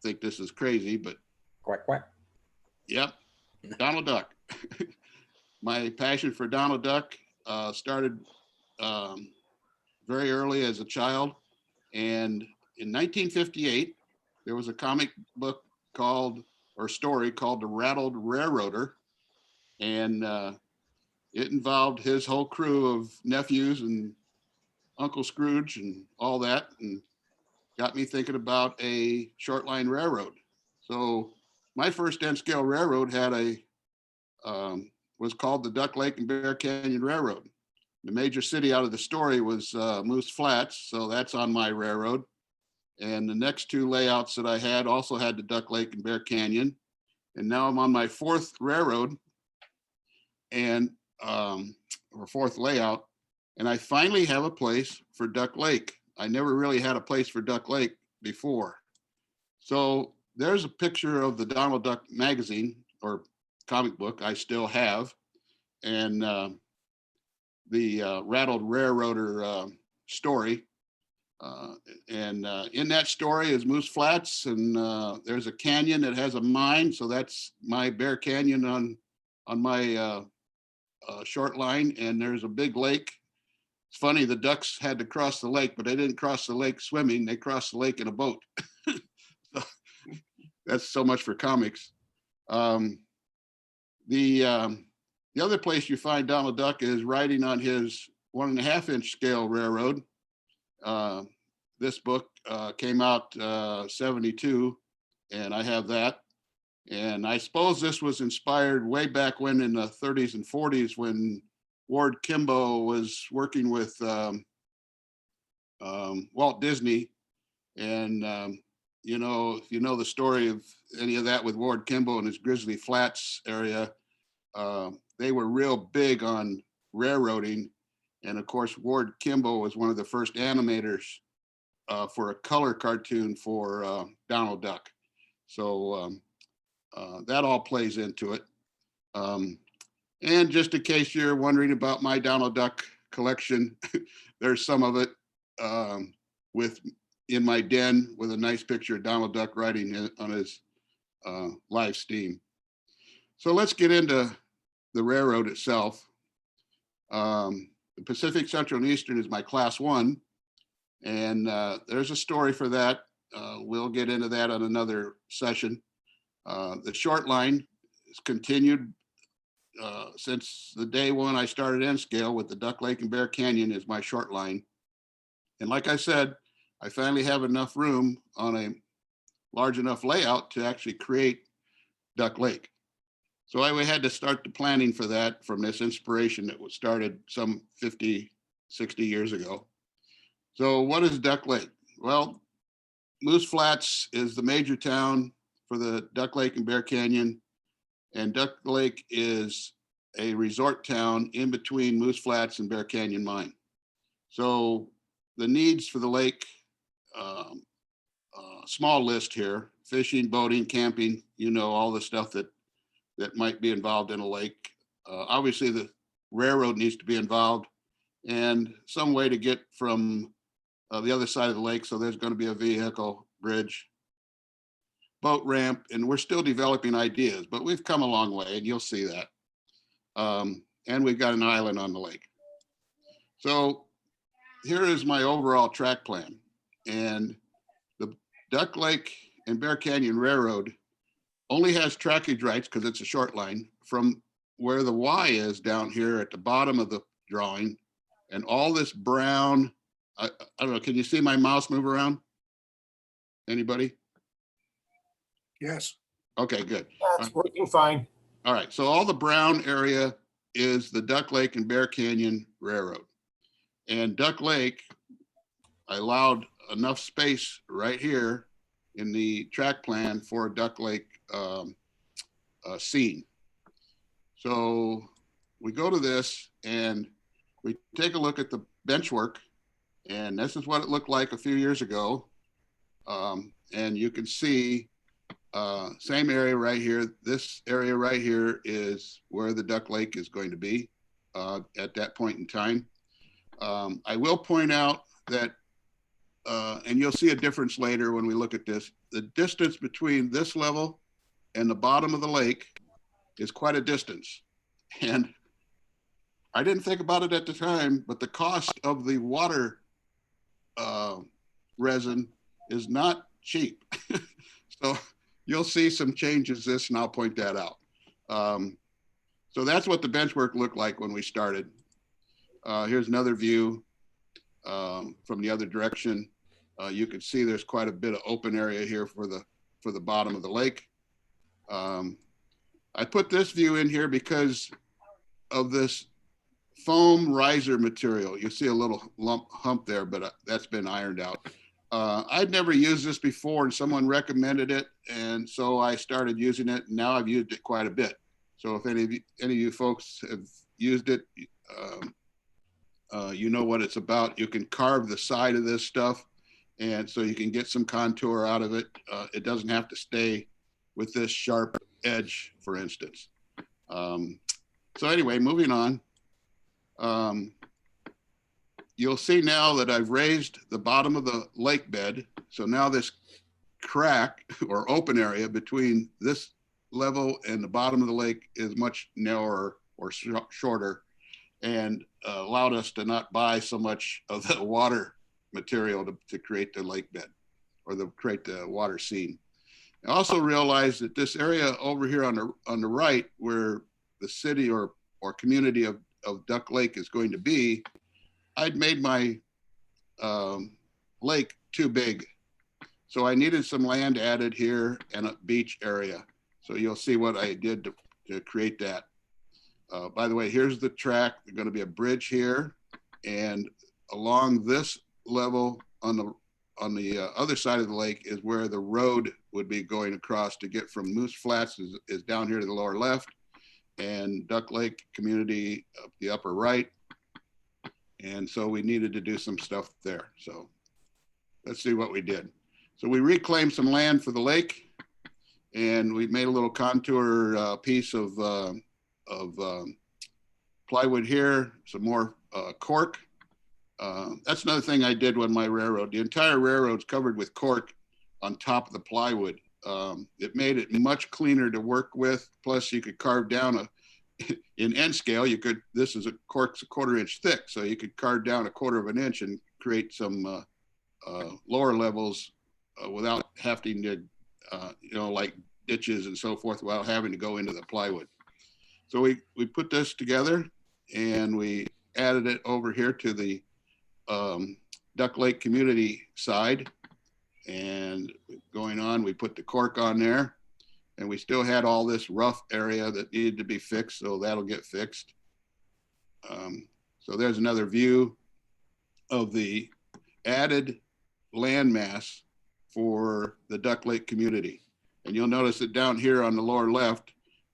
think this is crazy, but Quack, quack. yep, Donald Duck. My passion for Donald Duck started very early as a child. And in 1958, there was a comic book called, or story called The Rattled Railroader. And it involved his whole crew of nephews and Uncle Scrooge and all that, and got me thinking about a short line railroad. So my first N scale railroad had was called the Duck Lake and Bear Canyon Railroad. The major city out of the story was Moose Flats, so that's on my railroad. And the next two layouts that I had also had the Duck Lake and Bear Canyon. And now I'm on my fourth railroad and or fourth layout. And I finally have a place for Duck Lake. I never really had a place for Duck Lake before. So there's a picture of the Donald Duck magazine or comic book I still have. And the Rattled Railroader story. And in that story is Moose Flats, and there's a canyon that has a mine. So that's my Bear Canyon on my short line. And there's a big lake. It's funny, the ducks had to cross the lake, but they didn't cross the lake swimming. They crossed the lake in a boat. So that's so much for comics. The other place you find Donald Duck is riding on his 1.5-inch scale railroad. This book came out 72, and I have that. And I suppose this was inspired way back when in the 30s and 40s when Ward Kimball was working with Walt Disney. And, you know, if you know the story of any of that with Ward Kimball and his Grizzly Flats area, they were real big on railroading. And of course, Ward Kimball was one of the first animators for a color cartoon for Donald Duck. So that all plays into it. And just in case you're wondering about my Donald Duck collection, there's some of it in my den with a nice picture of Donald Duck riding on his live steam. So let's get into the railroad itself. The Pacific Central and Eastern is my class 1, and there's a story for that. We'll get into that on another session. The short line is continued since the day one I started N scale with the Duck Lake and Bear Canyon is my short line. And like I said, I finally have enough room on a large enough layout to actually create Duck Lake. So I had to start the planning for that from this inspiration that was started some 50, 60 years ago. So what is Duck Lake? Well, Moose Flats is the major town for the Duck Lake and Bear Canyon. And Duck Lake is a resort town in between Moose Flats and Bear Canyon Mine. So the needs for the lake, small list here: fishing, boating, camping, you know, all the stuff that might be involved in a lake. Obviously the railroad needs to be involved and some way to get from the other side of the lake. So there's going to be a vehicle, bridge, boat ramp, and we're still developing ideas, but we've come a long way and you'll see that. And we've got an island on the lake. So here is my overall track plan. And the Duck Lake and Bear Canyon Railroad only has trackage rights because it's a short line from where the Y is down here at the bottom of the drawing. And all this brown, I don't know, can you see my mouse move around? Anybody? Yes. Okay, good. That's working fine. All right, so all the brown area is the Duck Lake and Bear Canyon Railroad. And Duck Lake, I allowed enough space right here in the track plan for a Duck Lake scene. So we go to this and we take a look at the benchwork, and this is what it looked like a few years ago. And you can see same area right here. This area right here is where the Duck Lake is going to be at that point in time. I will point out that, and you'll see a difference later when we look at this, the distance between this level and the bottom of the lake is quite a distance. And I didn't think about it at the time, but the cost of the water resin is not cheap. So you'll see some changes this, and I'll point that out. So that's what the benchwork looked like when we started. Here's another view from the other direction. You can see there's quite a bit of open area here for the bottom of the lake. I put this view in here because of this foam riser material. You see a little hump there, but that's been ironed out. I'd never used this before, and someone recommended it, and so I started using it, and now I've used it quite a bit. So if any of you folks have used it, you know what it's about. You can carve the side of this stuff, and so you can get some contour out of it. It doesn't have to stay with this sharp edge, for instance. So anyway, moving on. You'll see now that I've raised the bottom of the lake bed. So now this crack or open area between this level and the bottom of the lake is much narrower or shorter, and allowed us to not buy so much of the water material to create the lake bed or create the water scene. I also realized that this area over here on the right, where the city or community of Duck Lake is going to be, I'd made my lake too big. So I needed some land added here and a beach area. So you'll see what I did to create that. By the way, here's the track. There's going to be a bridge here, and along this level on the other side of the lake is where the road would be going across to get from Moose Flats is down here to the lower left, and Duck Lake community up the upper right. And so we needed to do some stuff there. So let's see what we did. So we reclaimed some land for the lake, and we made a little contour piece of plywood here, some more cork. That's another thing I did with my railroad. The entire railroad's covered with cork on top of the plywood. It made it much cleaner to work with. Plus you could carve down in end scale, this is cork's a 1/4 inch thick. So you could carve down 1/4 inch and create some lower levels without having to, like ditches and so forth, without having to go into the plywood. So we put this together and we added it over here to the Duck Lake community side. And going on, we put the cork on there, and we still had all this rough area that needed to be fixed. So that'll get fixed. So there's another view of the added land mass for the Duck Lake community. And you'll notice that down here on the lower left,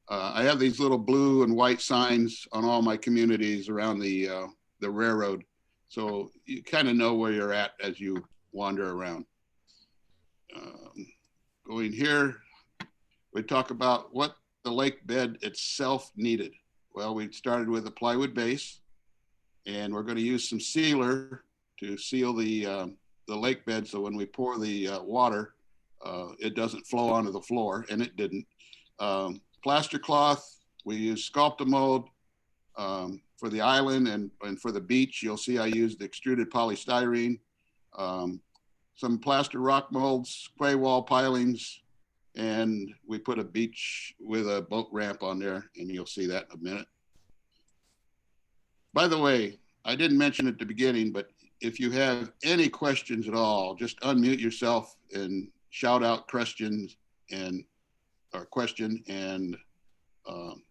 I have these little blue and white signs on all my communities around the railroad. So you kind of know where you're at as you wander around. Going here, we talk about what the lake bed itself needed. Well, we started with a plywood base, and we're going to use some sealer to seal the lake bed, so when we pour the water, it doesn't flow onto the floor, and it didn't. Plaster cloth, we use Sculptamold for the island, and for the beach, you'll see I used extruded polystyrene, some plaster rock molds, quay wall pilings, and we put a beach with a boat ramp on there, and you'll see that in a minute. By the way, I didn't mention at the beginning, but if you have any questions at all, just unmute yourself and shout out questions and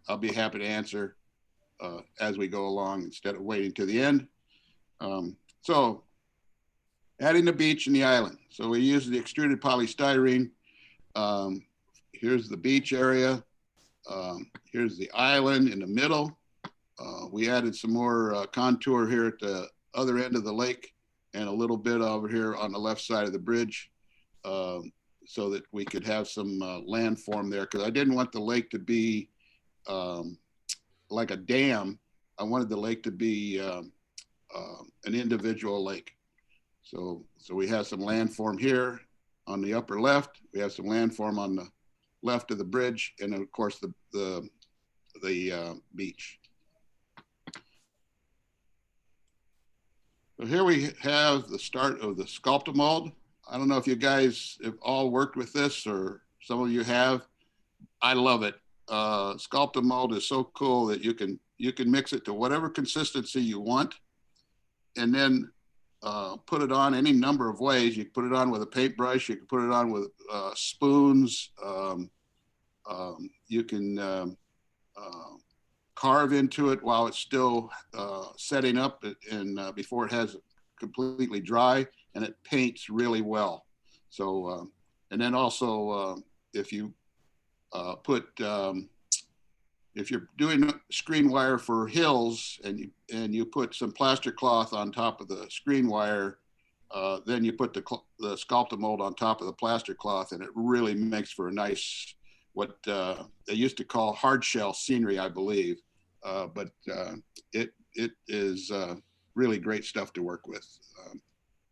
I'll be happy to answer as we go along instead of waiting to the end. So adding the beach and the island. So we use the extruded polystyrene. Here's the beach area. Here's the island in the middle. We added some more contour here at the other end of the lake and a little bit over here on the left side of the bridge so that we could have some landform there, because I didn't want the lake to be like a dam. I wanted the lake to be an individual lake. So we have some landform here, on the upper left. We have some landform on the left of the bridge, and then of course the beach. So here we have the start of the Sculptamold. I don't know if you guys have all worked with this, or some of you have. I love it. Sculptamold is so cool that you can mix it to whatever consistency you want, and then put it on any number of ways. You can put it on with a paintbrush. You can put it on with spoons. You can carve into it while it's still setting up and before it has completely dry, and it paints really well. So, and then also if you if you're doing screen wire for hills and you put some plaster cloth on top of the screen wire, then you put the Sculptamold on top of the plaster cloth, and it really makes for a nice, what they used to call hard shell scenery, I believe. But it is really great stuff to work with.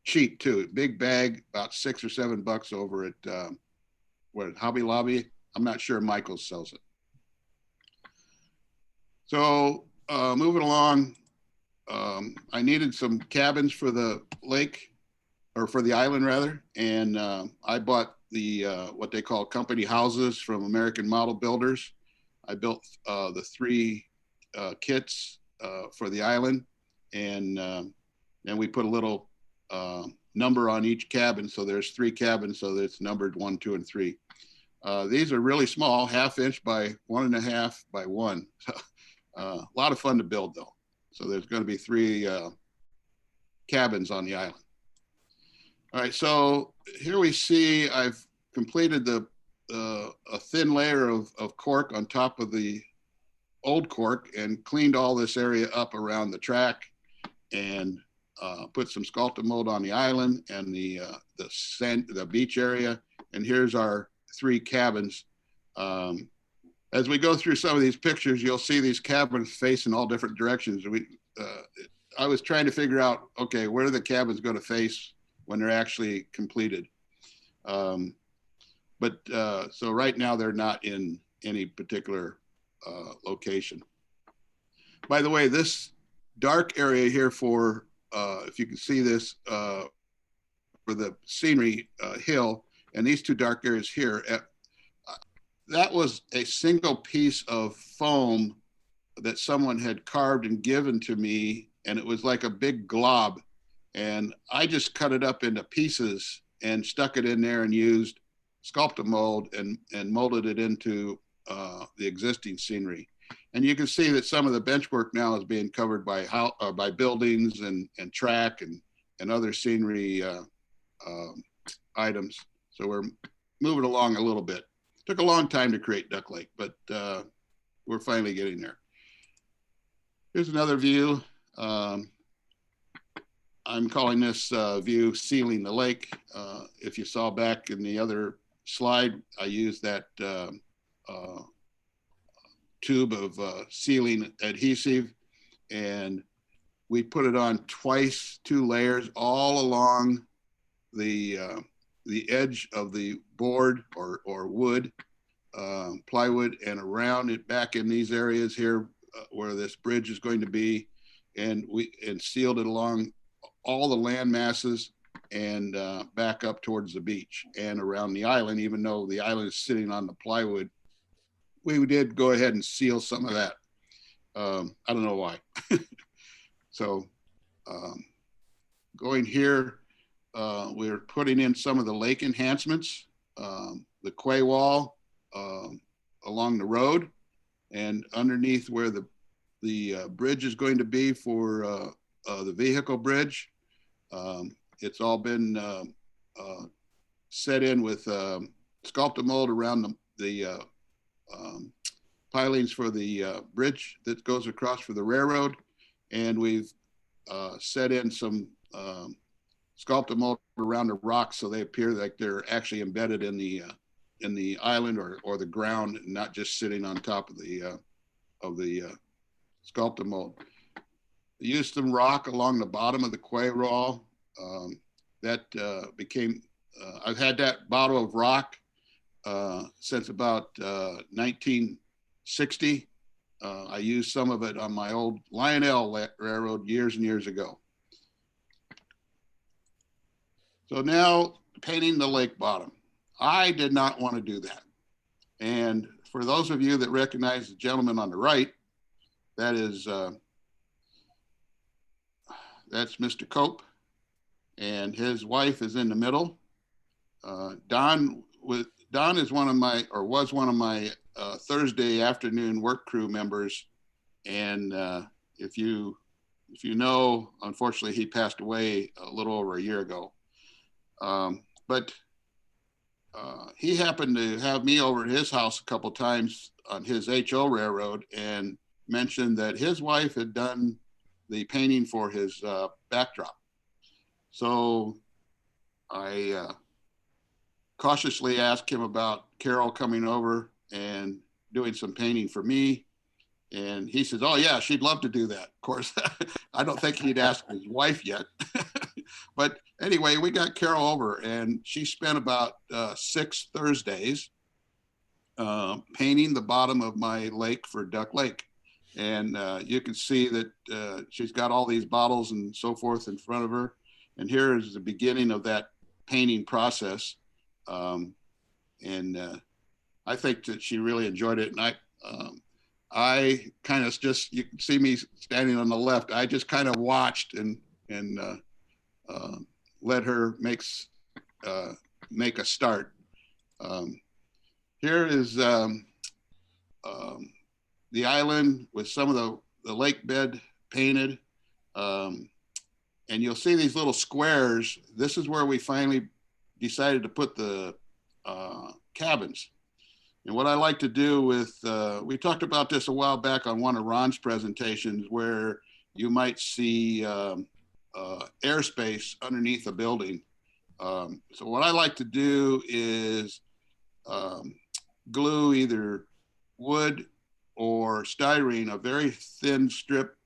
Cheap too, big bag, about $6 or $7 over at Hobby Lobby. I'm not sure Michael's sells it. So moving along, I needed some cabins for the lake, or for the island rather, and I bought the what they call company houses from American Model Builders. I built the 3 kits for the island, and then we put a little number on each cabin, so there's 3 cabins, so it's numbered 1, 2, and 3. These are really small, 1/2 inch by 1.5 by 1. A lot of fun to build though. So there's going to be 3 cabins on the island. All right, so here we see I've completed a thin layer of cork on top of the old cork, and cleaned all this area up around the track, and put some Sculptamold on the island and the beach area. And here's our 3 cabins. As we go through some of these pictures, you'll see these cabins face in all different directions. I was trying to figure out, okay, where are the cabins going to face when they're actually completed? So right now they're not in any particular location. By the way, this dark area here for, if you can see this, for the scenery hill, and these 2 dark areas here, that was a single piece of foam that someone had carved and given to me, and it was like a big glob. And I just cut it up into pieces and stuck it in there and used Sculptamold and molded it into the existing scenery. And you can see that some of the benchwork now is being covered by buildings and track and other scenery items. So we're moving along a little bit. Took a long time to create Duck Lake, but we're finally getting there. Here's another view. I'm calling this view Sealing the Lake. If you saw back in the other slide, I used that tube of sealing adhesive, and we put it on twice, 2 layers all along the edge of the board or wood, plywood, and around it back in these areas here where this bridge is going to be, and sealed it along all the land masses and back up towards the beach and around the island. Even though the island is sitting on the plywood, we did go ahead and seal some of that. I don't know why. So going here, we're putting in some of the lake enhancements, the quay wall along the road, and underneath where the bridge is going to be for the vehicle bridge. It's all been set in with Sculptamold around the pilings for the bridge that goes across for the railroad, and we've set in some Sculptamold around the rocks so they appear like they're actually embedded in the island or the ground, and not just sitting on top of the Sculptamold. Used some rock along the bottom of the quay wall. That became I've had that bottle of rock since about 1960. I used some of it on my old Lionel railroad years and years ago. So now painting the lake bottom. I did not want to do that. And for those of you that recognize the gentleman on the right, that's Mr. Cope, and his wife is in the middle. Don is was one of my Thursday afternoon work crew members, and if you know, unfortunately, he passed away a little over a year ago. But he happened to have me over at his house a couple times on his HO railroad and mentioned that his wife had done the painting for his backdrop. So I cautiously asked him about Carol coming over and doing some painting for me. And he says, oh yeah, she'd love to do that. Of course, I don't think he'd asked his wife yet. But anyway, we got Carol over and she spent about 6 Thursdays painting the bottom of my lake for Duck Lake. And you can see that she's got all these bottles and so forth in front of her. And here is the beginning of that painting process. I think that she really enjoyed it. And I kind of just, you can see me standing on the left. I just kind of watched and let her make a start. Here is the island with some of the lake bed painted. And you'll see these little squares. This is where we finally decided to put the cabins. And what I like to do with, we talked about this a while back on one of Ron's presentations, where you might see airspace underneath a building. So what I like to do is glue either wood or styrene, a very thin strip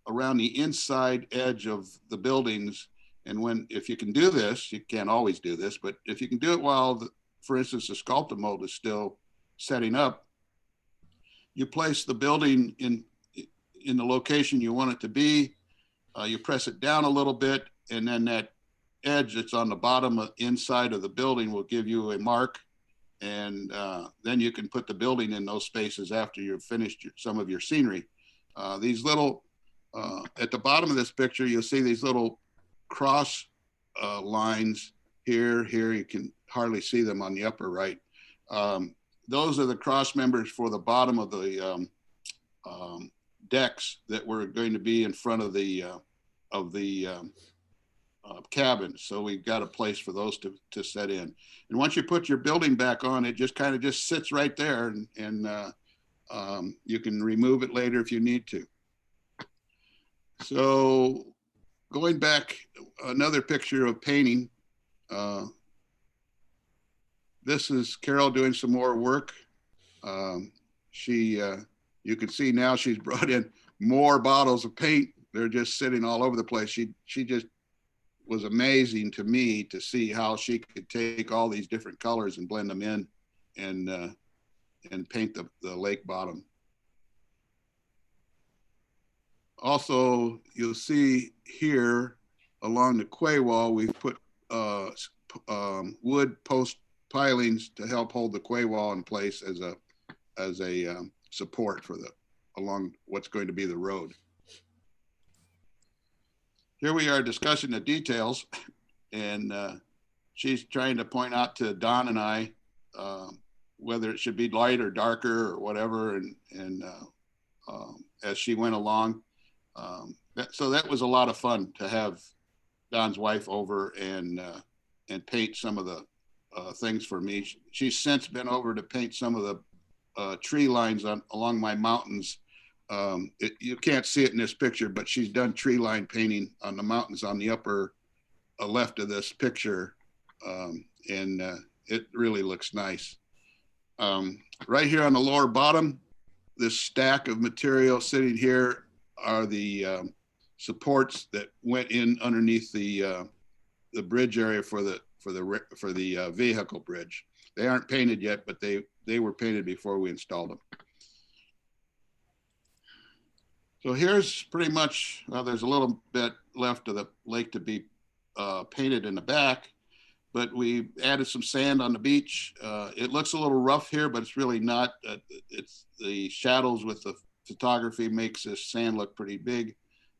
around the inside edge of the buildings. And if you can do this, you can't always do this, but if you can do it while, for instance, the Sculptamold is still setting up, you place the building in the location you want it to be. You press it down a little bit, and then that edge that's on the bottom inside of the building will give you a mark. And then you can put the building in those spaces after you've finished some of your scenery. These little, at the bottom of this picture, you'll see these little cross lines here. You can hardly see them on the upper right. Those are the cross members for the bottom of the decks that were going to be in front of the cabin. So we've got a place for those to set in. And once you put your building back on, it just kind of just sits right there, and you can remove it later if you need to. So going back, another picture of painting. This is Carol doing some more work. You can see now she's brought in more bottles of paint. They're just sitting all over the place. She just was amazing to me to see how she could take all these different colors and blend them in and paint the lake bottom. Also, you'll see here along the quay wall, we've put wood post pilings to help hold the quay wall in place as a support for along what's going to be the road. Here we are discussing the details, and she's trying to point out to Don and I whether it should be light or darker or whatever, and as she went along. So that was a lot of fun to have Don's wife over and paint some of the things for me. She's since been over to paint some of the tree lines along my mountains. You can't see it in this picture, but she's done tree line painting on the mountains on the upper left of this picture. And it really looks nice. Right here on the lower bottom, this stack of material sitting here are the supports that went in underneath the bridge area for the vehicle bridge. They aren't painted yet, but they were painted before we installed them. So here's pretty much, well, there's a little bit left of the lake to be painted in the back, but we added some sand on the beach. It looks a little rough here, but it's really not. It's the shadows with the photography makes this sand look pretty big,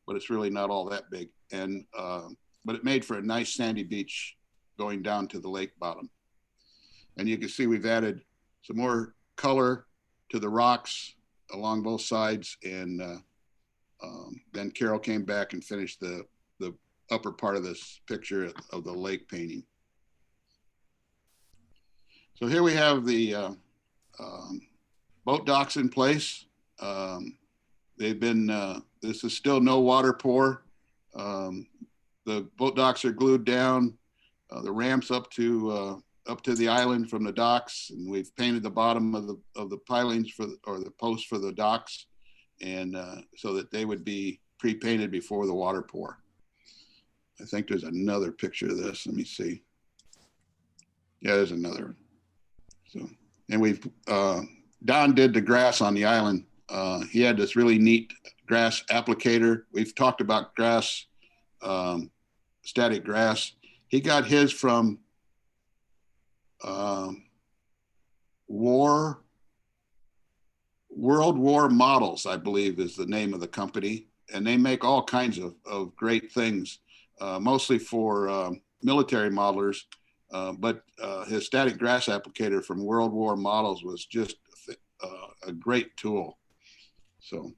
but it's really not all that big. And but it made for a nice sandy beach going down to the lake bottom. And you can see we've added some more color to the rocks along both sides. And then Carol came back and finished the upper part of this picture of the lake painting. So here we have the boat docks in place. They've been, this is still no water pour. The boat docks are glued down. The ramps up to the island from the docks, and we've painted the bottom of the pilings or the posts for the docks, and so that they would be pre-painted before the water pour. I think there's another picture of this. Let me see. Yeah, there's another one. So, and we've Don did the grass on the island. He had this really neat grass applicator. We've talked about grass, static grass. He got his from World War Models, I believe is the name of the company. And they make all kinds of great things, mostly for military modelers. But his static grass applicator from World War Models was just a great tool. So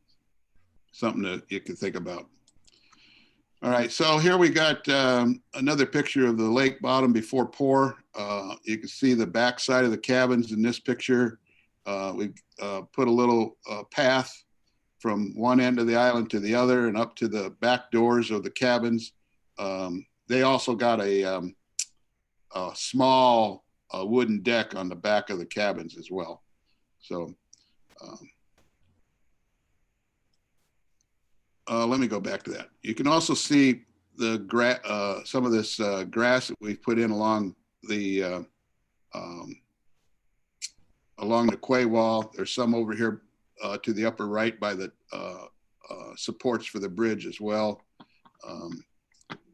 something that you can think about. All right, so here we got another picture of the lake bottom before pour. You can see the back side of the cabins in this picture. We've put a little path from one end of the island to the other and up to the back doors of the cabins. They also got a small wooden deck on the back of the cabins as well. So let me go back to that. You can also see the some of this grass that we've put in along the quay wall. There's some over here to the upper right by the supports for the bridge as well.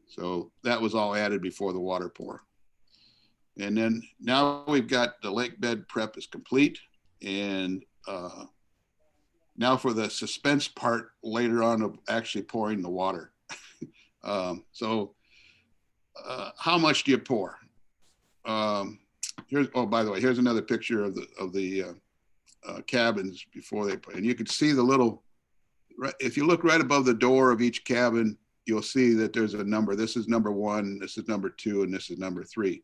So that was all added before the water pour. And then now we've got the lake bed prep is complete. And now for the suspense part later on of actually pouring the water. So how much do you pour? Here's, oh, by the way, here's another picture of the cabins before they put, and you can see the little, if you look right above the door of each cabin, you'll see that there's a number. This is number 1, this is number 2, and this is number 3.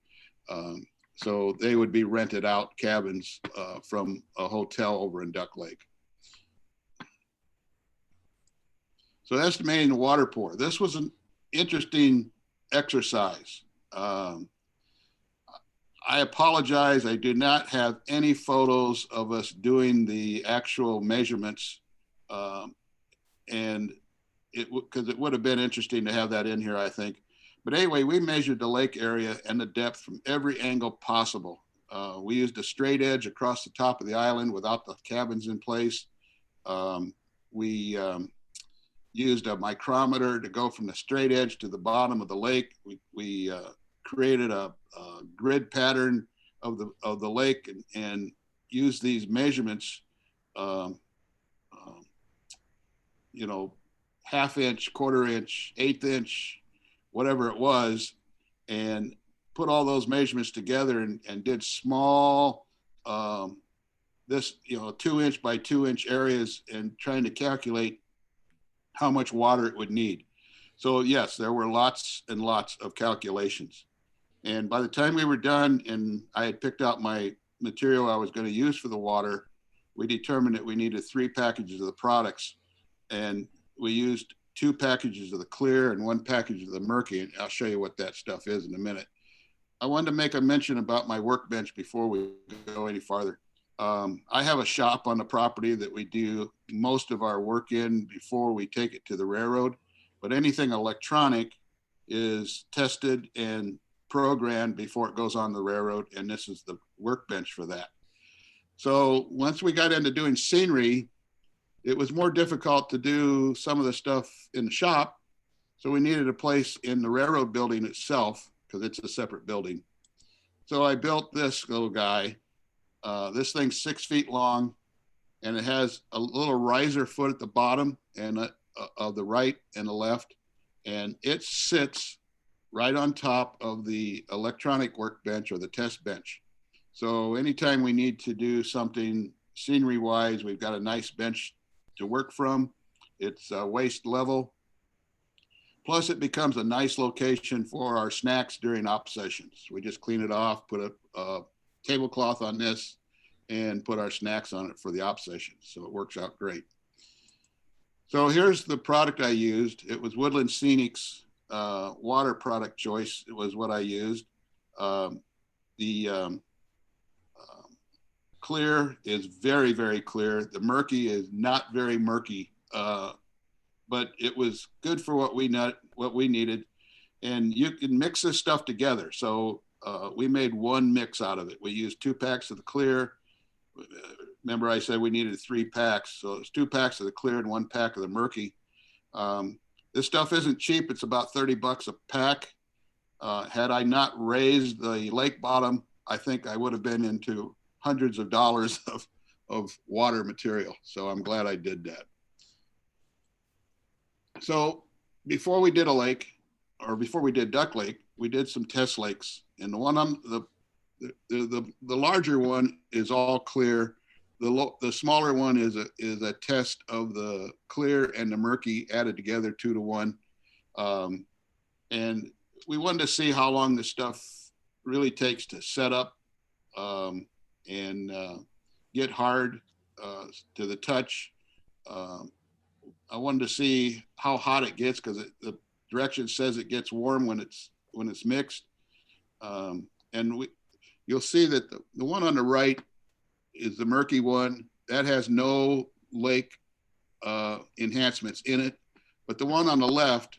So they would be rented out cabins from a hotel over in Duck Lake. So estimating the water pour. This was an interesting exercise. I apologize, I do not have any photos of us doing the actual measurements. And because it would have been interesting to have that in here, I think. But anyway, we measured the lake area and the depth from every angle possible. We used a straight edge across the top of the island without the cabins in place. We used a micrometer to go from the straight edge to the bottom of the lake. We created a grid pattern of the lake and used these measurements, you know, 1/2 inch, 1/4 inch, 1/8 inch, whatever it was, and put all those measurements together and did small, this, you know, 2 inch by 2 inch areas and trying to calculate how much water it would need. So yes, there were lots and lots of calculations. And by the time we were done and I had picked out my material I was going to use for the water, we determined that we needed 3 packages of the products. And we used 2 packages of the clear and 1 package of the murky. And I'll show you what that stuff is in a minute. I wanted to make a mention about my workbench before we go any farther. I have a shop on the property that we do most of our work in before we take it to the railroad, but anything electronic is tested and programmed before it goes on the railroad, and this is the workbench for that. So once we got into doing scenery, it was more difficult to do some of the stuff in the shop. So we needed a place in the railroad building itself because it's a separate building. So I built this little guy. This thing's 6 feet long, and it has a little riser foot at the bottom and of the right and the left. And it sits right on top of the electronic workbench or the test bench. So anytime we need to do something scenery wise, we've got a nice bench to work from. It's waist level. Plus it becomes a nice location for our snacks during op sessions. We just clean it off, put a tablecloth on this, and put our snacks on it for the op sessions. So it works out great. So here's the product I used. It was Woodland Scenic's water product choice. It was what I used. The clear is very, very clear. The murky is not very murky, but it was good for what we needed. And you can mix this stuff together. So we made one mix out of it. We used 2 packs of the clear. Remember I said we needed 3 packs. So it's 2 packs of the clear and 1 pack of the murky. This stuff isn't cheap. It's about $30 a pack. Had I not raised the lake bottom, I think I would have been into hundreds of dollars of water material. So I'm glad I did that. So before we did a lake, or before we did Duck Lake, we did some test lakes. And the one on the larger one is all clear. The smaller one is a test of the clear and the murky added together 2 to 1. And we wanted to see how long this stuff really takes to set up and get hard to the touch. I wanted to see how hot it gets because the direction says it gets warm when it's mixed. And you'll see that the one on the right is the murky one. That has no lake enhancements in it. But the one on the left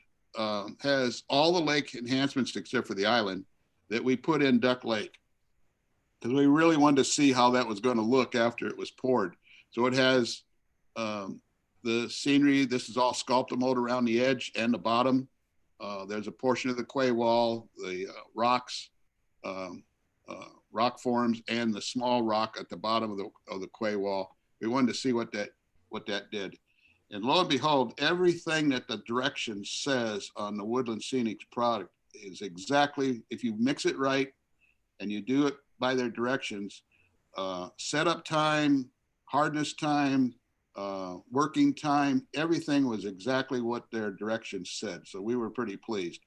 has all the lake enhancements except for the island that we put in Duck Lake. Because we really wanted to see how that was going to look after it was poured. So it has the scenery. This is all Sculptamold around the edge and the bottom. There's a portion of the quay wall, the rocks, rock forms, and the small rock at the bottom of the quay wall. We wanted to see what that did. And lo and behold, everything that the direction says on the Woodland Scenics product is exactly, if you mix it right and you do it by their directions, setup time, hardness time, working time, everything was exactly what their directions said. So we were pretty pleased.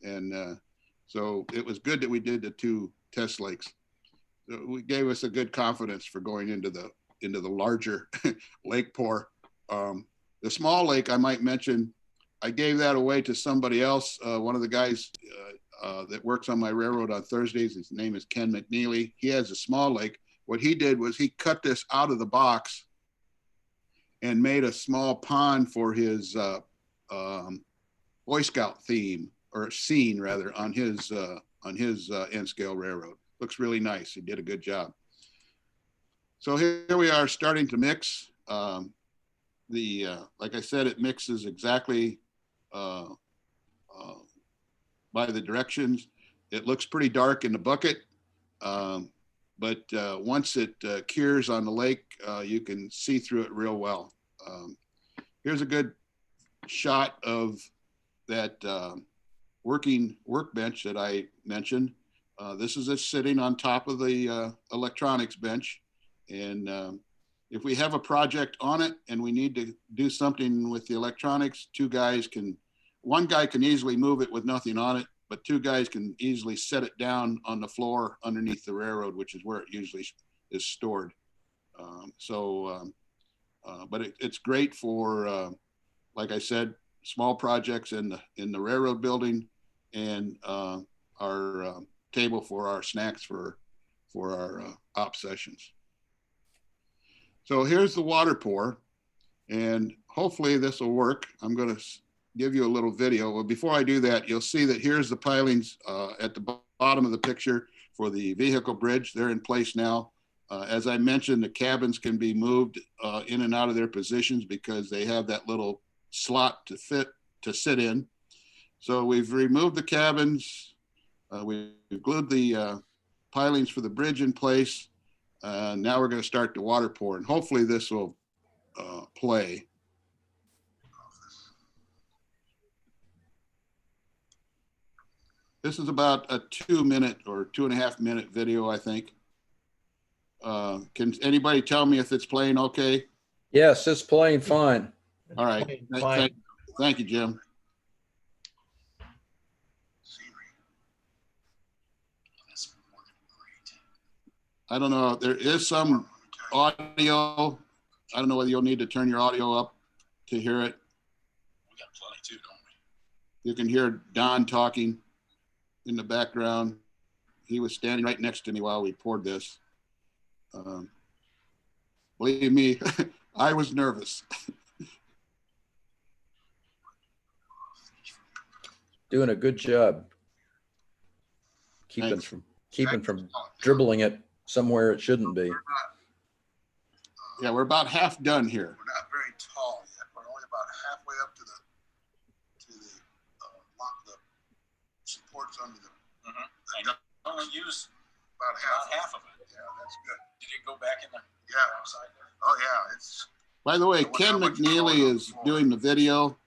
And so it was good that we did the 2 test lakes. It gave us a good confidence for going into the larger lake pour. The small lake, I might mention, I gave that away to somebody else. One of the guys that works on my railroad on Thursdays, his name is Ken McNeely. He has a small lake. What he did was he cut this out of the box and made a small pond for his Boy Scout theme, or scene rather, on his N scale railroad. Looks really nice. He did a good job. So here we are starting to mix. Like I said, it mixes exactly by the directions. It looks pretty dark in the bucket, but once it cures on the lake, you can see through it real well. Here's a good shot of that working workbench that I mentioned. This is it sitting on top of the electronics bench. And if we have a project on it and we need to do something with the electronics, one guy can easily move it with nothing on it, but 2 guys can easily set it down on the floor underneath the railroad, which is where it usually is stored. But it's great for, like I said, small projects in the railroad building, and our table for our snacks for our op sessions. So here's the water pour, and hopefully this will work. I'm going to give you a little video. Well, before I do that, you'll see that here's the pilings at the bottom of the picture for the vehicle bridge. They're in place now. As I mentioned, the cabins can be moved in and out of their positions because they have that little slot to sit in. So we've removed the cabins. We've glued the pilings for the bridge in place. Now we're going to start the water pour, and hopefully this will play. This is about a 2-minute or 2.5-minute video, I think. Can anybody tell me if it's playing okay? Yes, it's playing fine. All right. Thank you, Jim. I don't know. There is some audio. I don't know whether you'll need to turn your audio up to hear it. We got plenty too, don't we? You can hear Don talking in the background. He was standing right next to me while we poured this. Believe me, I was nervous. Doing a good job. Keeping Thanks. from dribbling it somewhere it shouldn't be. Yeah, we're about half done here. We're not very tall yet. We're only about halfway up to the supports under the. I only use about half of it. Yeah, that's good. Did it go back in the Yeah. outside there? Oh yeah, it's. By the way, I wonder Ken how much McNeely more is doing the video.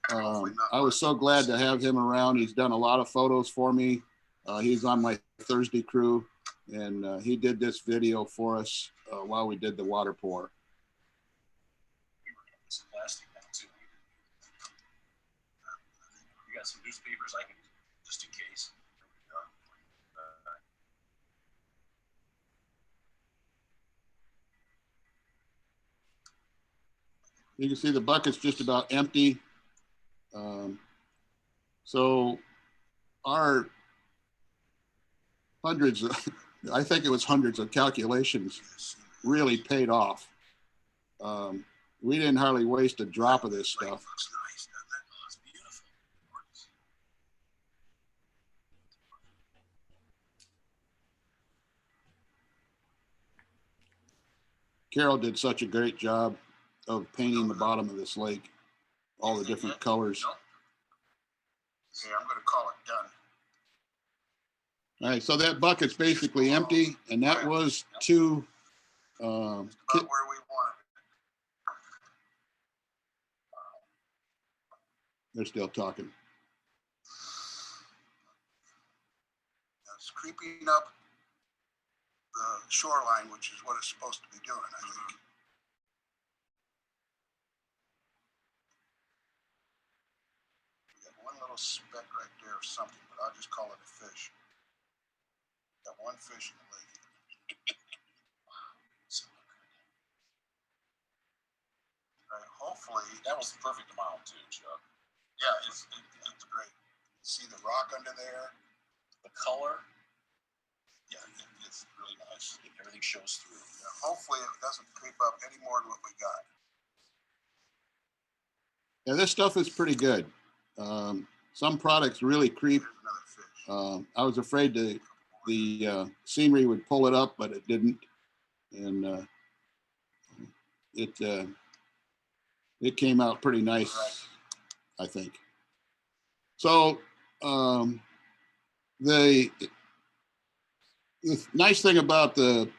I was so glad to have him around. He's done a lot of photos for me. He's on my Thursday crew, and he did this video for us while we did the water pour. Some plastic now too. You got some newspapers I can, just in case. You can see the bucket's just about empty. So our hundreds of, I think it was hundreds of calculations really paid off. We didn't hardly waste a drop of this stuff. Looks nice, doesn't it? Oh, it's beautiful. Carol did such a great job of painting the bottom of this lake, all the different colors. Okay, I'm gonna call it done. All right, so that bucket's basically empty, and that was two. About where we wanted They're still talking. It's creeping up the shoreline, which is what it's supposed to be doing, I think. We got one little speck right there of something, but I'll just call it a fish. Got one fish in the lake. All right, hopefully, That was the perfect amount too, Chuck. yeah, it's great. See the rock under there? The color, yeah, it's really nice. Everything shows through. Yeah, hopefully it doesn't creep up any more than what we got. Yeah, this stuff is pretty good. Some products really creep. Here's another fish. I was afraid the scenery would pull it up, but it didn't, and it came out pretty nice, I think. So the nice thing about the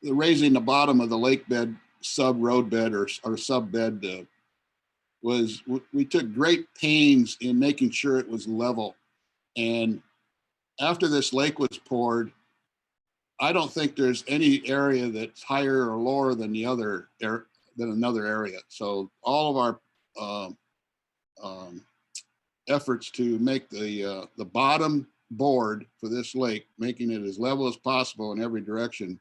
raising the bottom of the lake bed, sub road bed or sub bed was we took great pains in making sure it was level. And after this lake was poured, I don't think there's any area that's higher or lower than the other than another area. So all of our efforts to make the bottom board for this lake, making it as level as possible in every direction,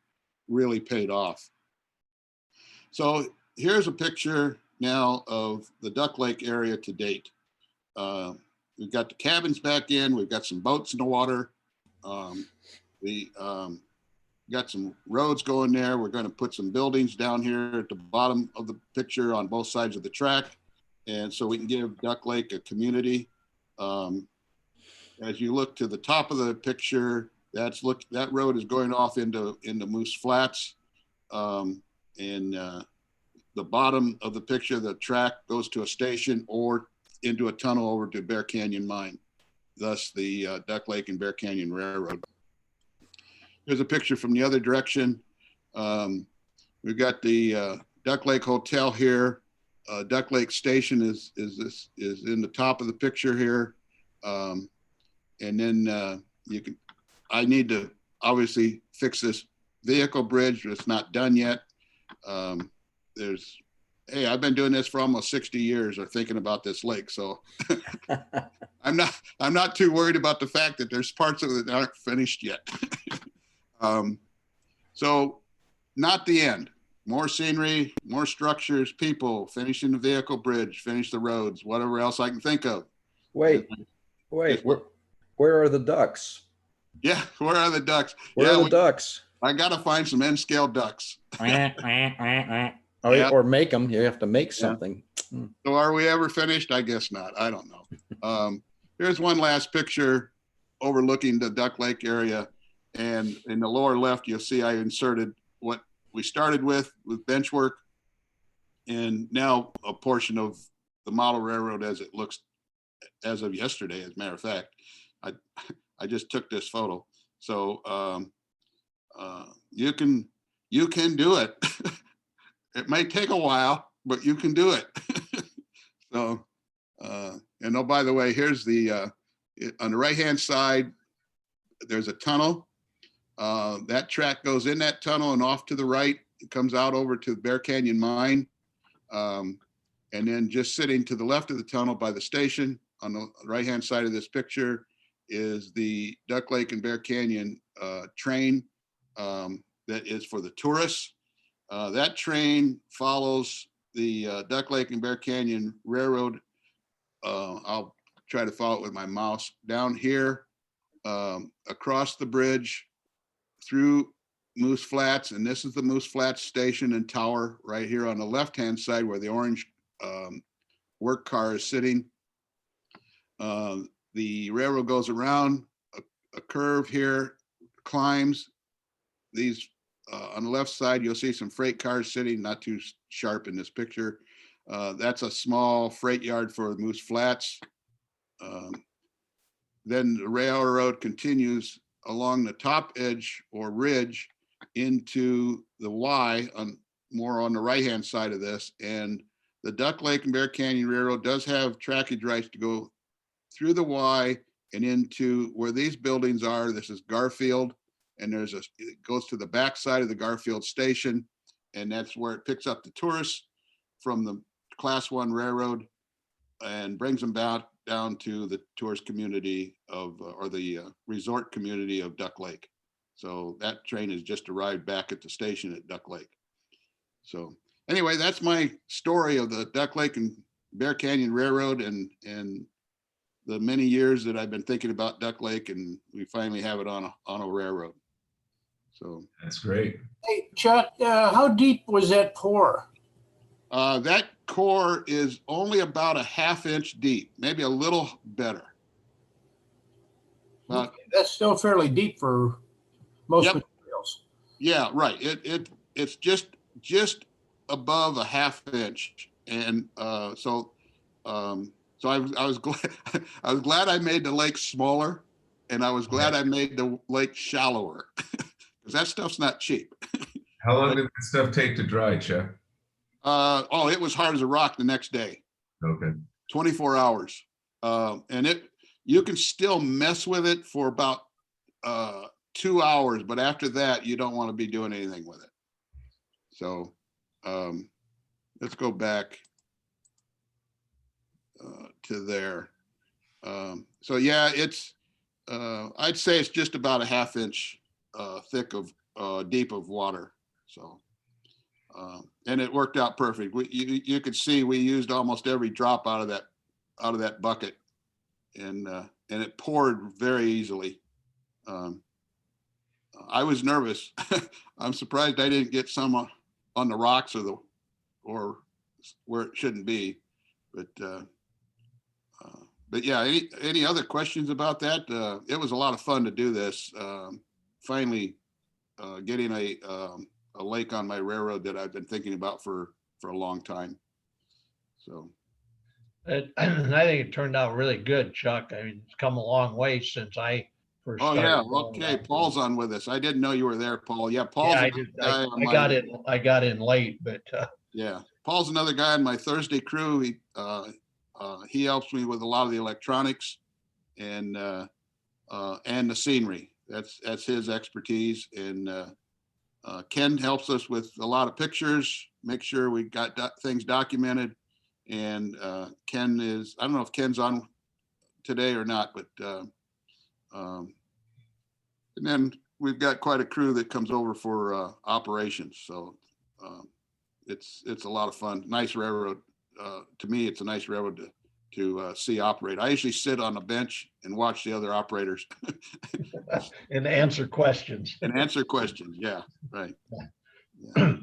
really paid off. So here's a picture now of the Duck Lake area to date. We've got the cabins back in, we've got some boats in the water. We got some roads going there. We're going to put some buildings down here at the bottom of the picture on both sides of the track. And so we can give Duck Lake a community. as you look to the top of the picture, that road is going off into Moose Flats. The bottom of the picture, the track goes to a station or into a tunnel over to Bear Canyon Mine, thus the Duck Lake and Bear Canyon Railroad. Here's a picture from the other direction. We've got the Duck Lake Hotel here. Duck Lake Station is in the top of the picture here. And then I need to obviously fix this vehicle bridge. It's not done yet. Hey, I've been doing this for almost 60 years or thinking about this lake. So I'm not too worried about the fact that there's parts of it that aren't finished yet. So not the end. More scenery, more structures, people, finishing the vehicle bridge, finish the roads, whatever else I can think of. Wait, where are the ducks? Yeah, where are the ducks? Where are the ducks? I got to find some N-scale ducks. Oh, Yeah. Or make them. You have to make something. So are we ever finished? I guess not. I don't know. Here's one last picture overlooking the Duck Lake area. And in the lower left, you'll see I inserted what we started with Benchwork, and now a portion of the model railroad as it looks as of yesterday. As a matter of fact, I just took this photo. So you can do it. It may take a while, but you can do it. So, and oh, by the way, here's the, on the right-hand side, there's a tunnel. That track goes in that tunnel and off to the right. It comes out over to the Bear Canyon Mine. And then just sitting to the left of the tunnel by the station on the right-hand side of this picture is the Duck Lake and Bear Canyon train that is for the tourists. That train follows the Duck Lake and Bear Canyon Railroad. I'll try to follow it with my mouse down here, across the bridge through Moose Flats. And this is the Moose Flats station and tower right here on the left-hand side where the orange work car is sitting. The railroad goes around a curve here, climbs these. On the left side, you'll see some freight cars sitting, not too sharp in this picture. That's a small freight yard for Moose Flats. Then the railroad continues along the top edge or ridge into the Y, more on the right-hand side of this. And the Duck Lake and Bear Canyon Railroad does have trackage rights to go through the Y and into where these buildings are. This is Garfield. And it goes to the back side of the Garfield station, and that's where it picks up the tourists from the Class 1 railroad and brings them back down to the tourist community of, or the resort community of Duck Lake. So that train has just arrived back at the station at Duck Lake. So anyway, that's my story of the Duck Lake and Bear Canyon Railroad and the many years that I've been thinking about Duck Lake, and we finally have it on a railroad. So That's great. Hey, Chuck, how deep was that pour? that core is only about a ½ inch deep, maybe a little better. That's still fairly deep for most Yep. materials. Yeah, right. It's just above a ½ inch, and so I was glad I was glad I made the lake smaller, and I was glad I made the lake shallower. Because that stuff's not cheap. How long did that stuff take to dry, Chuck? Oh, it was hard as a rock the next day. Okay. 24 hours. And you can still mess with it for about 2 hours, but after that, you don't want to be doing anything with it. So let's go back to there. So yeah, it's I'd say it's just about a ½ inch thick of deep of water. So and it worked out perfect. You could see we used almost every drop out of that bucket, and it poured very easily. I was nervous. I'm surprised I didn't get some on the rocks or where it shouldn't be, but But yeah, any other questions about that? It was a lot of fun to do this. Finally, getting a lake on my railroad that I've been thinking about for a long time. So, I think it turned out really good, Chuck. I mean, it's come a long way since I first oh started. yeah, going okay. up. Paul's on with us. I didn't know you were there, Paul. Yeah, Paul's Yeah, I another did. guy on I my- got in. I got in late, but Yeah, Paul's another guy on my Thursday crew. He helps me with a lot of the electronics and the scenery. That's his expertise. And Ken helps us with a lot of pictures, make sure we got things documented. And Ken is, I don't know if Ken's on today or not, but and then we've got quite a crew that comes over for operations. So it's a lot of fun. Nice railroad. To me, it's a nice railroad to see operate. I usually sit on a bench and watch the other operators and answer questions. and answer questions. Yeah, right. Yeah.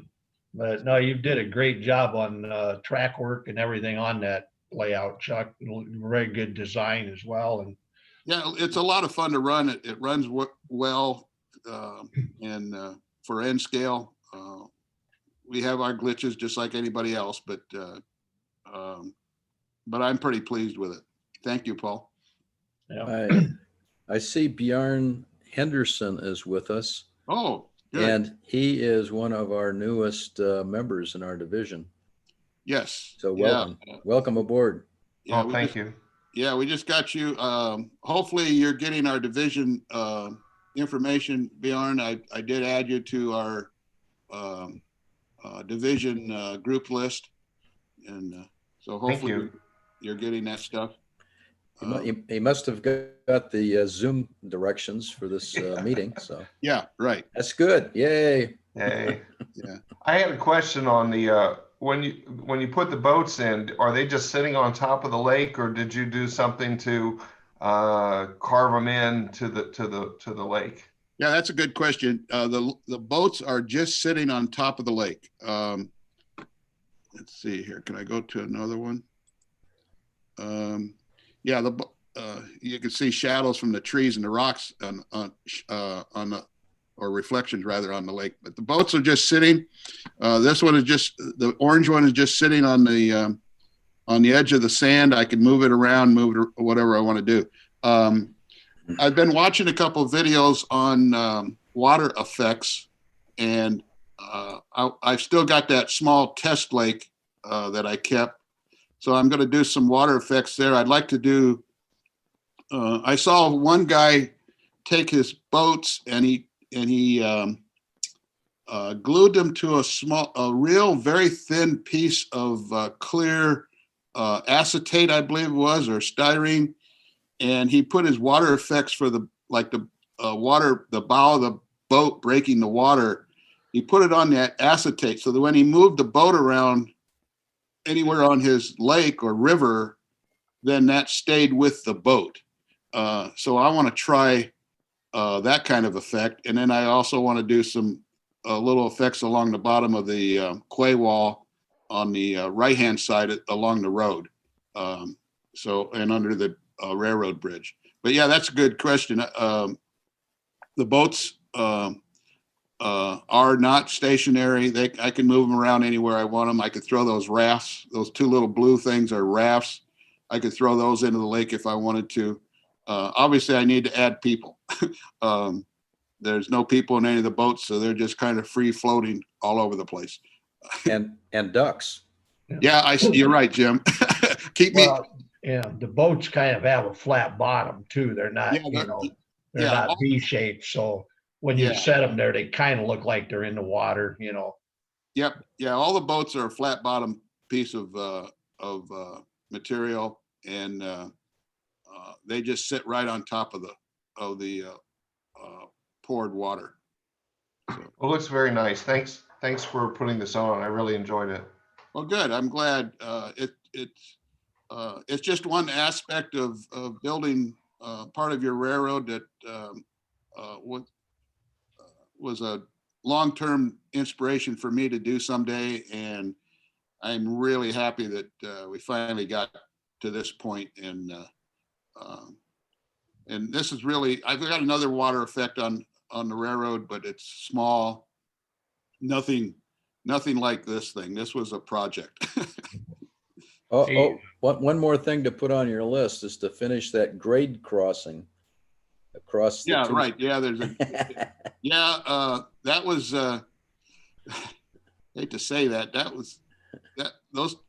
But no, you did a great job on track work and everything on that layout, Chuck. Very good design as well. And Yeah, it's a lot of fun to run. It runs well, and for N scale, we have our glitches just like anybody else, but I'm pretty pleased with it. Thank you, Paul. yeah. I see Bjorn Henderson is with us, Oh, good. and he is one of our newest members in our division. Yes. So welcome, welcome aboard. Yeah, Oh, thank you. Yeah, we just got you. Hopefully you're getting our division information, Bjorn. I did add you to our division group list. And so hopefully you're getting that stuff. He must have got the Zoom directions for this meeting. So yeah, right. That's good. Yay. Hey, Yeah. I had a question on the when you put the boats in, are they just sitting on top of the lake, or did you do something to carve them in to the lake? Yeah, that's a good question. The boats are just sitting on top of the lake. Let's see here. Can I go to another one? Yeah, you can see shadows from the trees and the rocks on the, or reflections rather, on the lake. But the boats are just sitting. This one is just, the orange one is just sitting on the edge of the sand. I can move it around, move it whatever I want to do. I've been watching a couple of videos on water effects, and I've still got that small test lake that I kept. So I'm going to do some water effects there. I'd like to do, I saw one guy take his boats and he glued them to a real very thin piece of clear acetate, I believe it was, or styrene. And he put his water effects for the bow of the boat breaking the water. He put it on that acetate so that when he moved the boat around anywhere on his lake or river, then that stayed with the boat. So I want to try that kind of effect. And then I also want to do some little effects along the bottom of the quay wall on the right-hand side along the road. And under the railroad bridge. But yeah, that's a good question. The boats are not stationary. I can move them around anywhere I want them. I could throw those rafts. Those two little blue things are rafts. I could throw those into the lake if I wanted to. Obviously, I need to add people. There's no people in any of the boats, so they're just kind of free floating all over the place. And ducks. Yeah, you're right, Jim. Keep me. Yeah, the boats kind of have a flat bottom too. They're not, they're not V-shaped. So when you set them there, they kind of look like they're in the water, Yep. Yeah. All the boats are a flat bottom piece of material, and they just sit right on top of the poured water. So. Well, it looks very nice. Thanks for putting this on. I really enjoyed it. Well, good. I'm glad. It's just one aspect of building part of your railroad that was a long-term inspiration for me to do someday, and I'm really happy that we finally got to this point, and And this is really, I've got another water effect on the railroad, but it's small. Nothing like this thing. This was a project. One more thing to put on your list is to finish that grade crossing across the Yeah, two. right. Yeah, there's a, that was, hate to say that,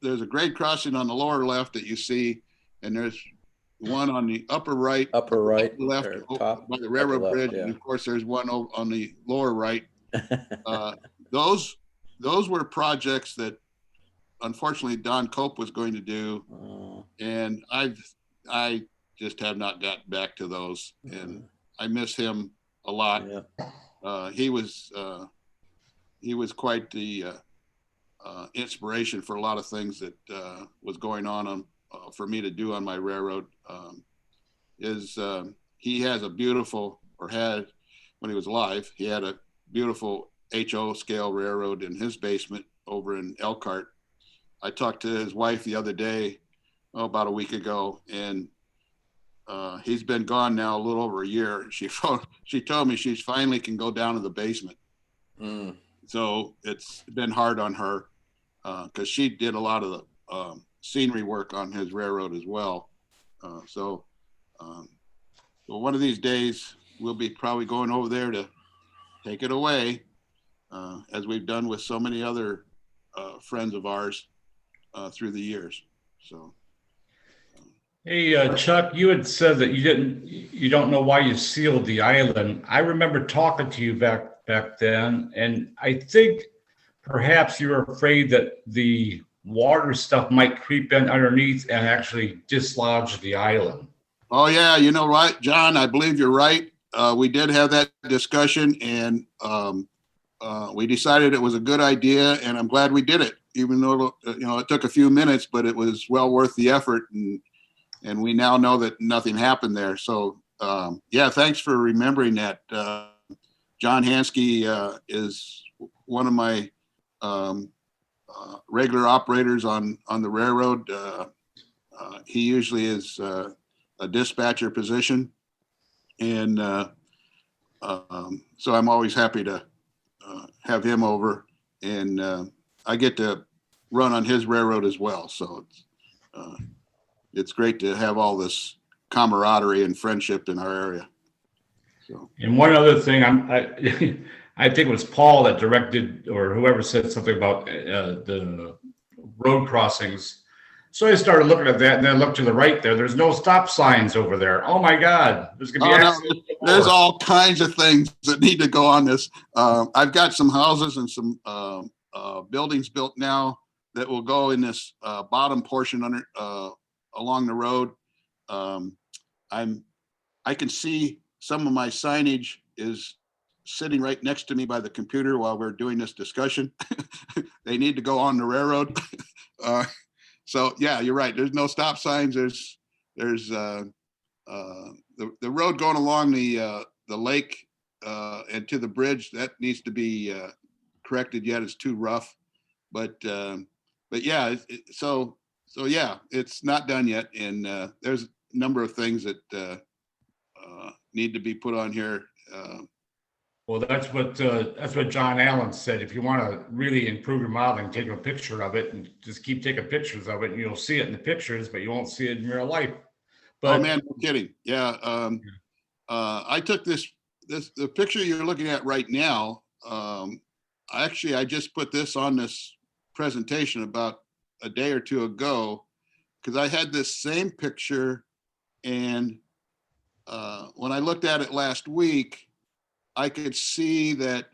there's a grade crossing on the lower left that you see, and there's one on the upper right, left, or top, by the railroad left, bridge, yeah. and of course there's one on the lower right. Those were projects that unfortunately Don Cope was going to do, and I just have not gotten back to those, and I miss him a lot. Yeah. He was quite the inspiration for a lot of things that was going on for me to do on my railroad. He has a beautiful, or had when he was alive, he had a beautiful HO scale railroad in his basement over in Elkhart. I talked to his wife the other day, about a week ago, and he's been gone now a little over a year. She told me she finally can go down to the basement. So it's been hard on her because she did a lot of the scenery work on his railroad as well. So one of these days we'll be probably going over there to take it away, as we've done with so many other friends of ours through the years. So. Hey, Chuck, you had said that you don't know why you sealed the island. I remember talking to you back then, and I think perhaps you were afraid that the water stuff might creep in underneath and actually dislodge the island. Oh yeah, you know what, John, I believe you're right. We did have that discussion, and we decided it was a good idea, and I'm glad we did it, even though it took a few minutes, but it was well worth the effort, and we now know that nothing happened there. So yeah, thanks for remembering that. John Hansky is one of my regular operators on the railroad. He usually is a dispatcher position, and so I'm always happy to have him over, and I get to run on his railroad as well. So it's great to have all this camaraderie and friendship in our area. So. And one other thing, I think it was Paul that directed, or whoever said something about the road crossings. So I started looking at that, and then I looked to the right there. There's no stop signs over there. Oh my God! There's gonna be accidents. There's all kinds of things that need to go on this. I've got some houses and some buildings built now that will go in this bottom portion under along the road. I can see some of my signage is sitting right next to me by the computer while we're doing this discussion. They need to go on the railroad. So yeah, you're right. There's no stop signs. There's the road going along the lake and to the bridge that needs to be corrected yet. It's too rough, but yeah. So yeah, it's not done yet, and there's a number of things that need to be put on here. Well, that's what John Allen said. If you want to really improve your modeling, take a picture of it and just keep taking pictures of it, and you'll see it in the pictures, but you won't see it in real life. But, oh man, no kidding. Yeah, I took the picture you're looking at right now. I just put this on this presentation about a day or two ago, because I had this same picture, and when I looked at it last week, I could see that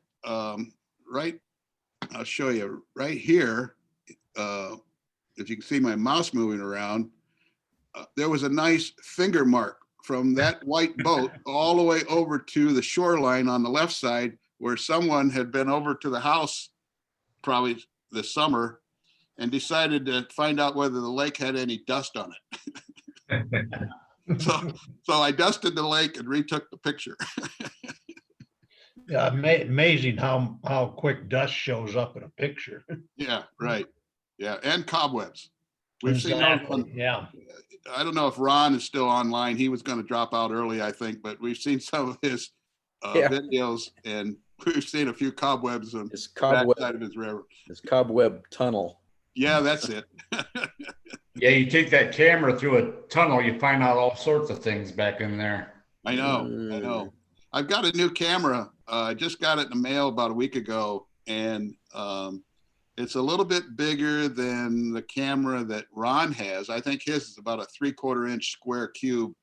right, I'll show you right here, if you can see my mouse moving around, there was a nice finger mark from that white boat all the way over to the shoreline on the left side, where someone had been over to the house probably this summer and decided to find out whether the lake had any dust on it. So I dusted the lake and retook the picture. Yeah, amazing how quick dust shows up in a picture. Yeah, right. Yeah, and cobwebs. We've seen Exactly, yeah. I don't know if Ron is still online. He was going to drop out early, I think, but we've seen some of his Yeah. videos, and we've seen a few cobwebs on His the cobweb, backside of his railroad. his cobweb tunnel. Yeah, that's it. Yeah, you take that camera through a tunnel, you find out all sorts of things back in there. I know. I've got a new camera. I just got it in the mail about a week ago, and it's a little bit bigger than the camera that Ron has. I think his is about a 3/4 inch square cube.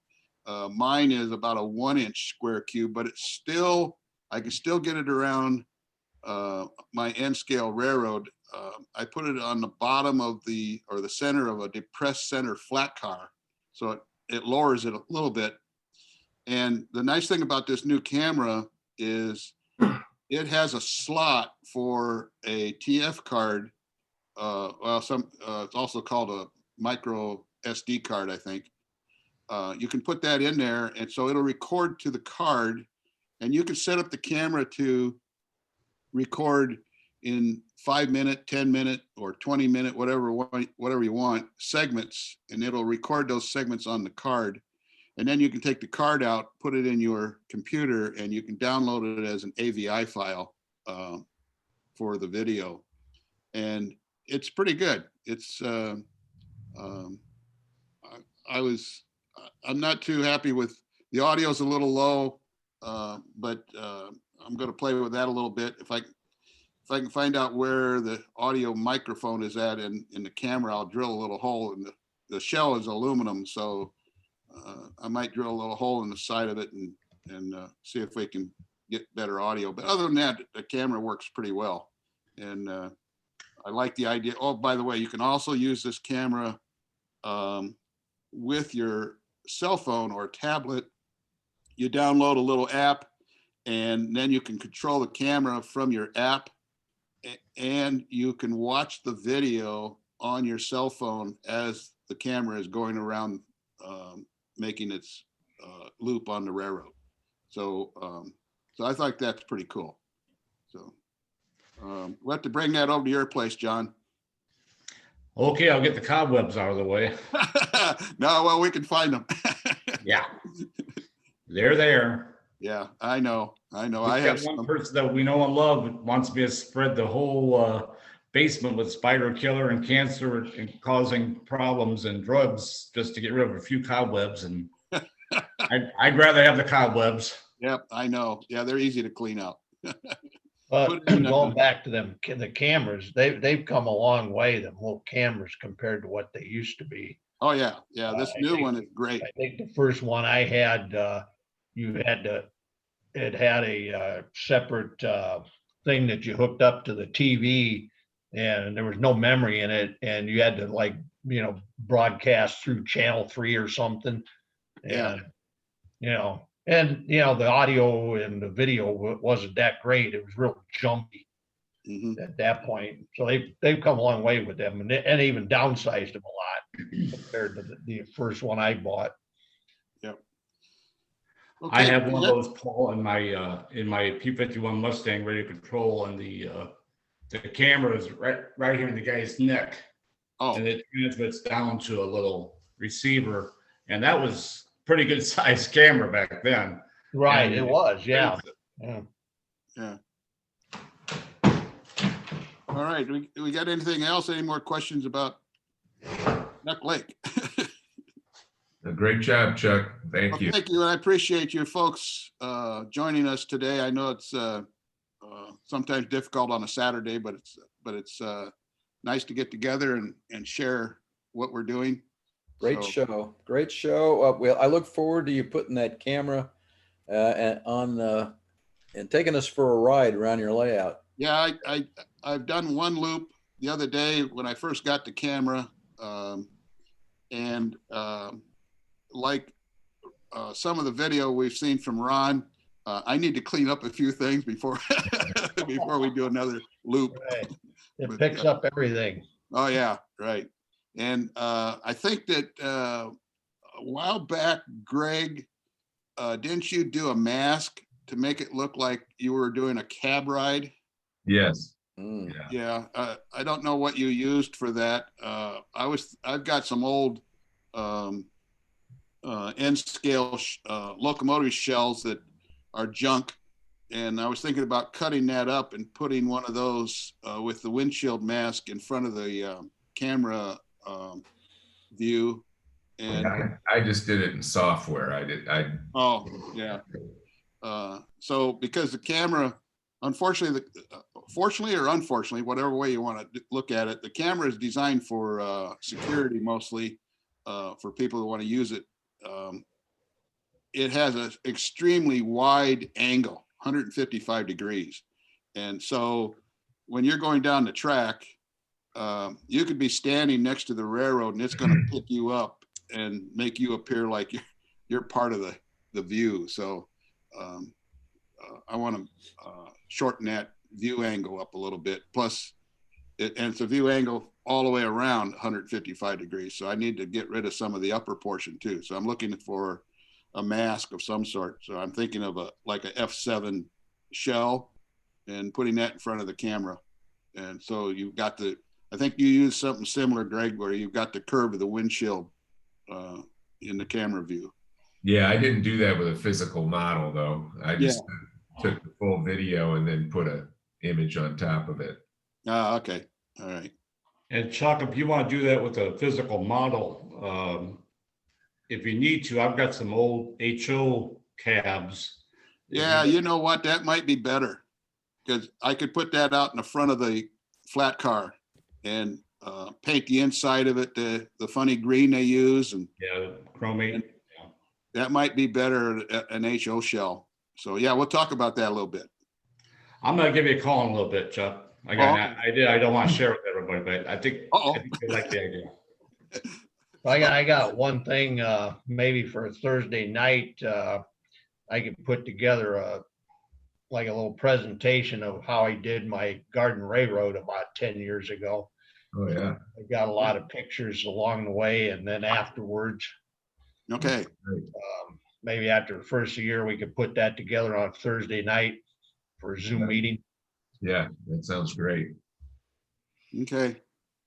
Mine is about a 1 inch square cube, but it's still, I can still get it around my N scale railroad. I put it on the bottom of the center of a depressed center flat car. So it lowers it a little bit. And the nice thing about this new camera is it has a slot for a TF card. It's also called a micro SD card, I think. You can put that in there, and so it'll record to the card, and you can set up the camera to record in 5-minute, 10-minute, or 20-minute, whatever you want, segments, and it'll record those segments on the card. And then you can take the card out, put it in your computer, and you can download it as an AVI file for the video. And it's pretty good. It's I'm not too happy with the audio's a little low, but I'm going to play with that a little bit. If I can find out where the audio microphone is at in the camera, I'll drill a little hole. And the shell is aluminum, so I might drill a little hole in the side of it and see if we can get better audio. But other than that, the camera works pretty well. And I like the idea. Oh, by the way, you can also use this camera with your cell phone or tablet. You download a little app, and then you can control the camera from your app, and you can watch the video on your cell phone as the camera is going around making its loop on the railroad. So I think that's pretty cool. So we'll have to bring that over to your place, John. Okay, I'll get the cobwebs out of the way. No, well, we can find them. Yeah, they're there. Yeah, I know. I We've have got one some. person that we know and love wants me to spread the whole basement with spider killer and cancer and causing problems and drugs just to get rid of a few cobwebs. And I'd rather have the cobwebs. Yep, I know. Yeah, they're easy to clean out. But Put it in going back to them, the cameras, they've come a long way, them little cameras compared to what they used to be. Oh yeah, this I new think- one is great. I think the first one I had, it had a separate thing that you hooked up to the TV, and there was no memory in it, and you had to broadcast through channel 3 or something. Yeah. And the audio and the video wasn't that great. It was real jumpy at that point. So they've come a long way with them, and even downsized them a lot compared to the first one I bought. Yep. I have one of those, Paul, in my P51 Mustang radio control, and the camera is right here in the guy's neck. Oh, And it transmits down to a little receiver, and that was pretty good sized camera back then. Right, And it was, yeah. yeah. All right. We got anything else? Any more questions about Duck Lake? Great job, Chuck. Thank Well, you. thank you, and I appreciate you folks joining us today. I know it's sometimes difficult on a Saturday, but it's nice to get together and share what we're doing. Great show. Great show. Well, I look forward to you putting that camera on and taking us for a ride around your layout. Yeah, I've done one loop the other day when I first got the camera, and like some of the video we've seen from Ron, I need to clean up a few things before before we do another loop. Right. It But, picks up everything. Oh yeah, right. And I think that a while back, Greg, didn't you do a mask to make it look like you were doing a cab ride? Yes. Mm. Yeah, I don't know what you used for that. I've got some old end scale locomotive shells that are junk, and I was thinking about cutting that up and putting one of those with the windshield mask in front of the camera view. And I just did it in software. oh yeah. So because the camera, unfortunately, fortunately or unfortunately, whatever way you want to look at it, the camera is designed for security mostly, for people who want to use it. It has an extremely wide angle, 155 degrees. And so when you're going down the track, you could be standing next to the railroad and it's going to pick you up and make you appear like you're part of the view. So I want to shorten that view angle up a little bit. Plus, and it's a view angle all the way around 155 degrees. So I need to get rid of some of the upper portion too. So I'm looking for a mask of some sort. So I'm thinking of like a F7 shell and putting that in front of the camera. And so you've got I think you use something similar, Greg, where you've got the curve of the windshield in the camera view. Yeah, I didn't do that with a physical model though. I just took the full video and then put an image on top of it. Okay. All right. And Chuck, if you want to do that with a physical model, if you need to, I've got some old HO cabs. Yeah, you know what? That might be better because I could put that out in the front of the flat car and paint the inside of it the funny green they use, and chromate. That might be better an HO shell. So yeah, we'll talk about that a little bit. I'm gonna give you a call in a little bit, Chuck. I don't want to share with everybody, but I think they like the idea. I got one thing, maybe for Thursday night, I could put together like a little presentation of how I did my garden railroad about 10 years ago. Oh yeah. I got a lot of pictures along the way and then afterwards. Okay. Maybe after the first year, we could put that together on Thursday night for a Zoom meeting. Yeah, that sounds great. Okay.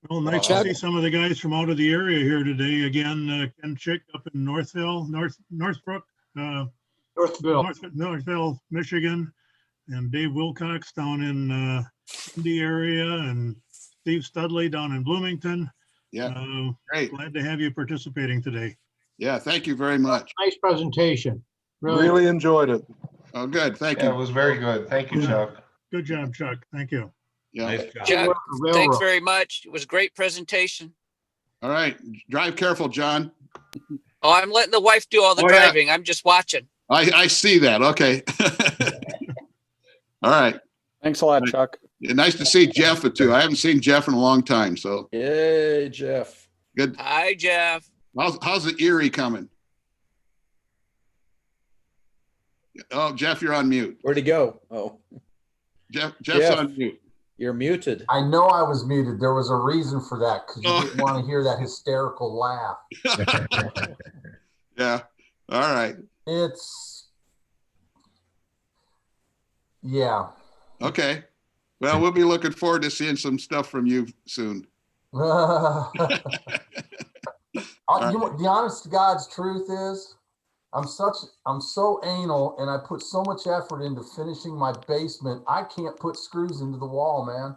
Well, nice to see some of the guys from out of the area here today. Again, Ken Chick up in Northville, Northbrook, Northville, Michigan, and Dave Wilcox down in the area, and Steve Studley down in Bloomington. Yeah, great. Glad to have you participating today. Yeah, thank you very much. Nice presentation. Really enjoyed it. Oh, good. Thank you. It was very good. Thank you, Chuck. Good job, Chuck. Thank you. Yeah. Nice job. Chuck, thanks very much. It was a great presentation. All right. Drive careful, John. Oh, I'm letting the wife do all the driving. I'm just watching. I see that. Okay. All right. Thanks a lot, Chuck. Nice to see Jeff too. I haven't seen Jeff in a long time. So Yay, Jeff. good. Hi, Jeff. How's the Erie coming? Oh, Jeff, you're on mute. Where'd he go? Oh, Jeff's Jeff. on mute. you're muted. I know I was muted. There was a reason for that because you didn't want to hear that hysterical laugh. Yeah. All right. Yeah. Okay. Well, we'll be looking forward to seeing some stuff from you soon. The honest to God's truth is, I'm so anal, and I put so much effort into finishing my basement. I can't put screws into the wall, man.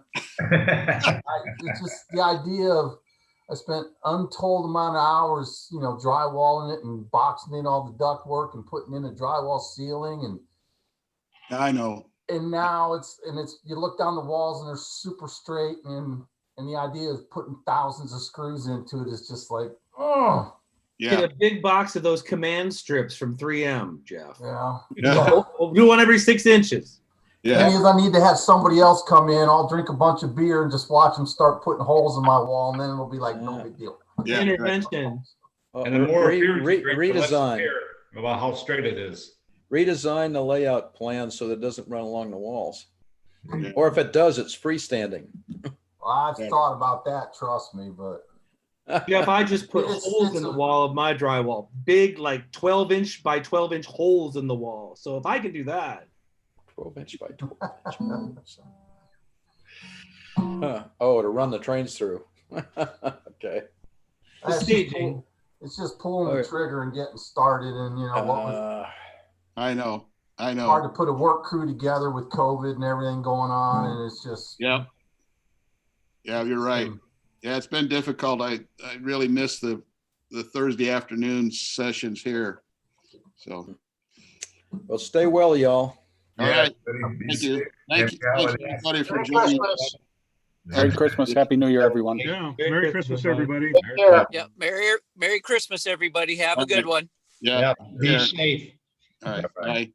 It's just the idea of, I spent untold amount of hours, drywalling it and boxing in all the duct work and putting in a drywall ceiling, and I know. And now it's you look down the walls and they're super straight, and the idea of putting thousands of screws into it is just like, oh. Yeah. Get a big box of those command strips from 3M, Jeff. Yeah. We'll do one every 6 inches. Yeah. Thing is, I need to have somebody else come in. I'll drink a bunch of beer and just watch them start putting holes in my wall, and then it'll be like no big deal. Yeah. Intervention. And the more redesign about how straight it is. Redesign the layout plan so that it doesn't run along the walls. Or if it does, it's freestanding. Well, I've thought about that, trust me, but Yeah, if I just put holes in the wall of my drywall, big like 12-inch by 12-inch holes in the wall. So if I can do that. 12-inch by 12-inch. Huh. Oh, to run the trains through. Okay. That's just it's just pulling the Okay. trigger and getting started, and you know what was I know. hard to put a work crew together with COVID and everything going on, and it's just Yeah, you're right. Yeah, it's been difficult. I really miss the Thursday afternoon sessions here. So, Well, stay well, y'all. all right. Thank you. Thank you, everybody, for joining us. Merry Christmas. Happy New Year, everyone. Yeah. Merry Christmas, everybody. Yeah. Merry Christmas, everybody. Have a good one. Yeah. Be safe. All right. Bye.